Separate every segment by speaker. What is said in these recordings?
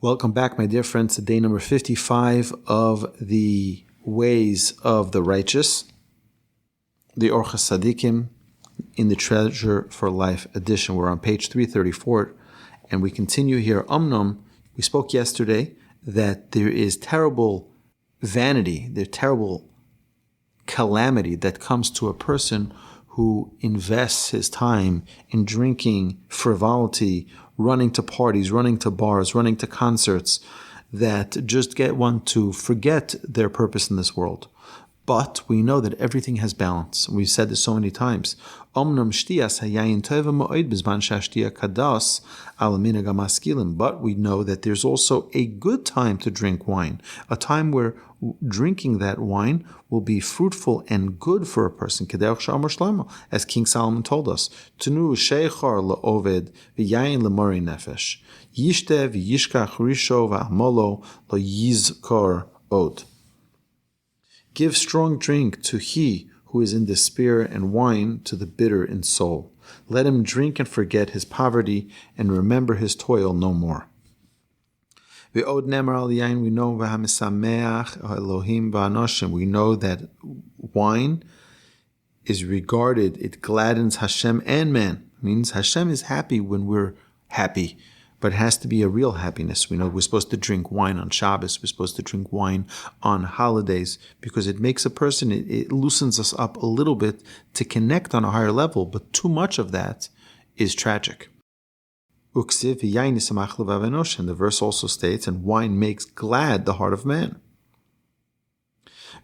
Speaker 1: Welcome back, my dear friends, to day number 55 of the Ways of the Righteous, the Orchos Tzaddikim in the Treasure for Life edition. We're on page 334, and we continue here. We spoke yesterday that there is terrible vanity, there's terrible calamity that comes to a person who invests his time in drinking, frivolity, running to parties, running to bars, running to concerts that just get one to forget their purpose in this world. But we know that everything has balance. We've said this so many times. But we know that there's also a good time to drink wine, a time where drinking that wine will be fruitful and good for a person. As King Solomon told us, Tenu sheichar le'oved v'yayin le'mori nefesh, yishte v'yishkach risho v'amolo lo yizkor od. Give strong drink to he who is in despair, and wine to the bitter in soul. Let him drink and forget his poverty, and remember his toil no more. We know that wine is regarded, it gladdens Hashem and man. It means Hashem is happy when we're happy, but it has to be a real happiness. We know we're supposed to drink wine on Shabbos, we're supposed to drink wine on holidays, because it makes a person, it loosens us up a little bit to connect on a higher level, but too much of that is tragic. And the verse also states, and wine makes glad the heart of man.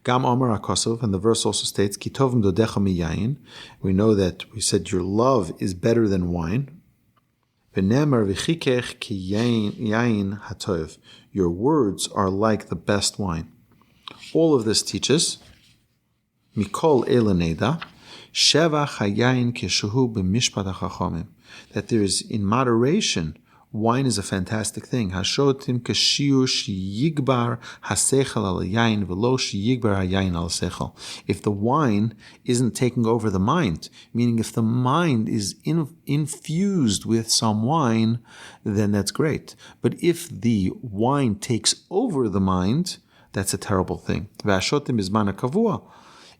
Speaker 1: Gam Amar HaKosov, and the verse also states, Ki tovim dodecha miyayin. We know that we said your love is better than wine. V'nemar v'chikech ki yayin hatov. Your words are like the best wine. All of this teaches, Mikol elaneda, sheva chayayin keshuhu b'mishpat hachachamim. That there is, in moderation, wine is a fantastic thing. Hashotim kashiu sheyigbar hasechel al yayin v'lo sheyigbar hayayin al sechel. If the wine isn't taking over the mind, meaning if the mind is infused with some wine, then that's great. But if the wine takes over the mind, that's a terrible thing. V'ashotim bizman kavua.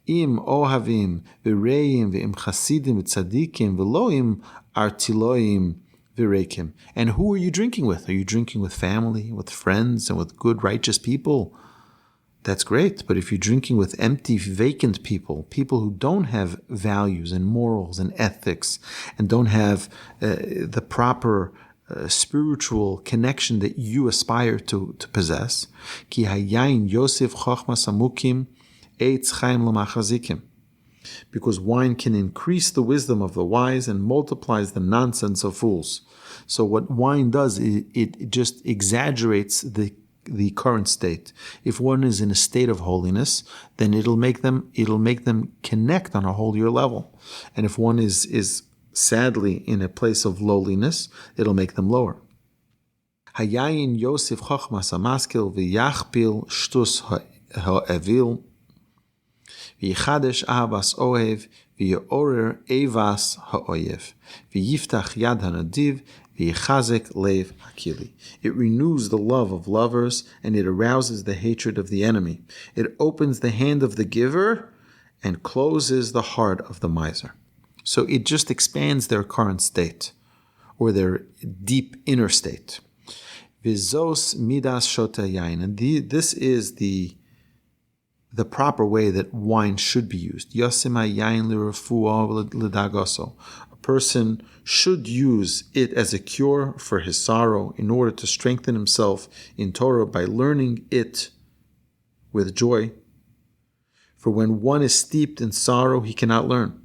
Speaker 1: Im ohavim v'reim v'im chasidim v'tzaddikim v'loim artiloim v'reikim. And who are you drinking with? Are you drinking with family, with friends, and with good, righteous people? That's great. But if you're drinking with empty, vacant people, people who don't have values and morals and ethics, and don't have the proper spiritual connection that you aspire to possess, ki hayayin yosef chochma samukim eitz chaim l'machazikim. Because wine can increase the wisdom of the wise and multiplies the nonsense of fools. So what wine does, it just exaggerates the current state. If one is in a state of holiness, then it'll make them connect on a holier level. And if one is sadly in a place of lowliness, it'll make them lower. Hayayin Yosef Chochmas Hamaskil v'yachpil shtus ha'evil v'yichadesh ahavas ohev v'yorer evas ha'oyev v'yiftach yad hanadiv v'yichazek lev hakili. It renews the love of lovers, and it arouses the hatred of the enemy. It opens the hand of the giver and closes the heart of the miser. So it just expands their current state, or their deep inner state. Vizos midas shota yain. And this is the proper way that wine should be used. Yosima yain l'refuah l'dagoso. A person should use it as a cure for his sorrow in order to strengthen himself in Torah by learning it with joy. For when one is steeped in sorrow, he cannot learn.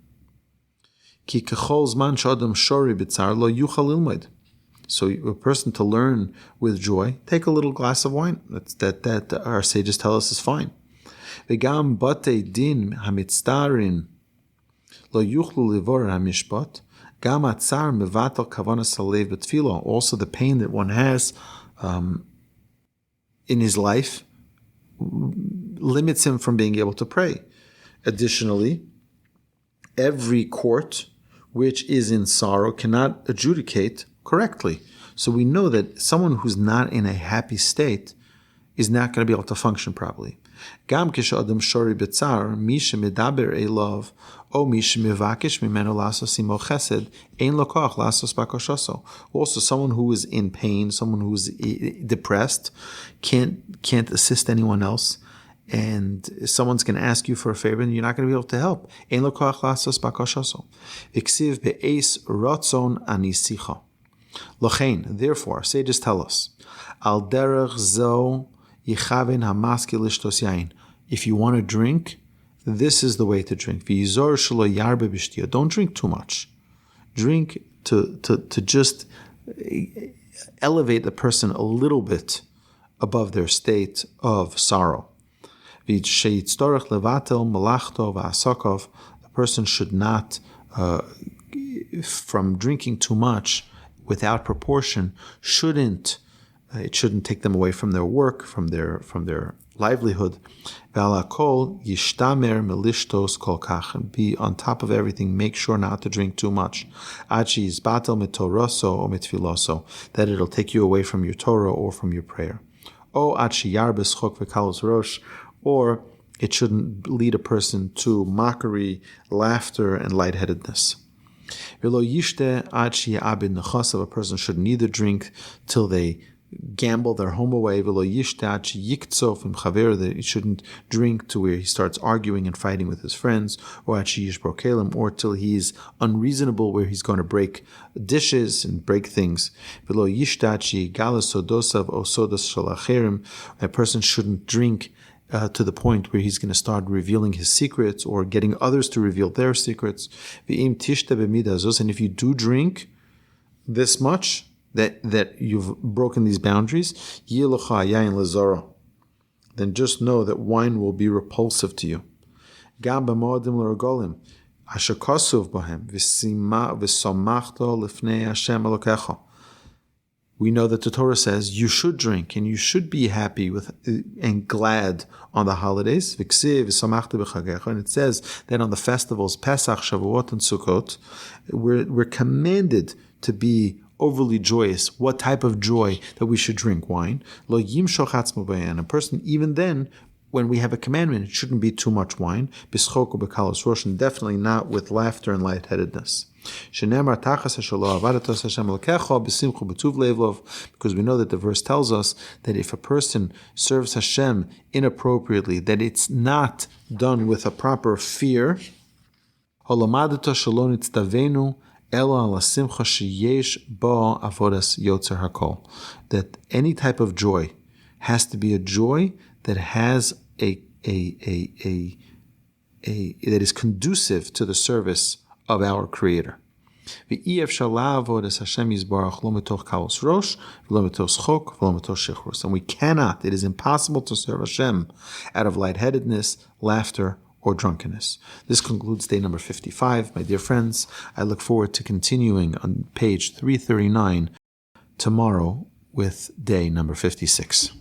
Speaker 1: Ki kechol zman sh'adam shori b'tzar lo yuchal ilmod. So a person to learn with joy, take a little glass of wine. That our sages tell us is fine. V'gam batei din hamitztarin lo yuchlu livor hamishpat. Gam atzar mevatal kavanas halev b'tfilo. Also the pain that one has in his life limits him from being able to pray. Additionally, every court which is in sorrow cannot adjudicate correctly. So we know that someone who's not in a happy state is not going to be able to function properly. Gam kishadam shori betzar, mi shemedaber elav, o mi shemevakish mimeno lasos imo chesed, ein lokach lasos bakoshoso. Also, someone who is in pain, someone who is depressed, can't assist anyone else, and someone's going to ask you for a favor, and you're not going to be able to help. Ein lokach lasos bakoshoso. Iksiv be'eis rotzon anisicha. Lochein, therefore, sages tell us, al derech zo. If you want to drink, this is the way to drink. Don't drink too much. Drink to just elevate the person a little bit above their state of sorrow. The person should not, from drinking too much without proportion, it shouldn't take them away from their work, from their livelihood. And be on top of everything. Make sure not to drink too much. That it'll take you away from your Torah or from your prayer. Or it shouldn't lead a person to mockery, laughter, and lightheadedness. A person should neither drink till they gamble their home away. He shouldn't drink to where he starts arguing and fighting with his friends, or till he's unreasonable where he's going to break dishes and break things. A person shouldn't drink to the point where he's going to start revealing his secrets or getting others to reveal their secrets. And if you do drink this much, that you've broken these boundaries, then just know that wine will be repulsive to you. We know that the Torah says you should drink and you should be happy with and glad on the holidays. And it says that on the festivals, Pesach, Shavuot, and Sukkot, we're commanded to be overly joyous. What type of joy that we should drink wine? A person, even then, when we have a commandment, it shouldn't be too much wine. And definitely not with laughter and lightheadedness. Because we know that the verse tells us that if a person serves Hashem inappropriately, that it's not done with a proper fear. That any type of joy has to be a joy that has that is conducive to the service of our Creator. And we cannot, it is impossible to serve Hashem out of lightheadedness, laughter, or drunkenness. This concludes day number 55. My dear friends, I look forward to continuing on page 339 tomorrow with day number 56.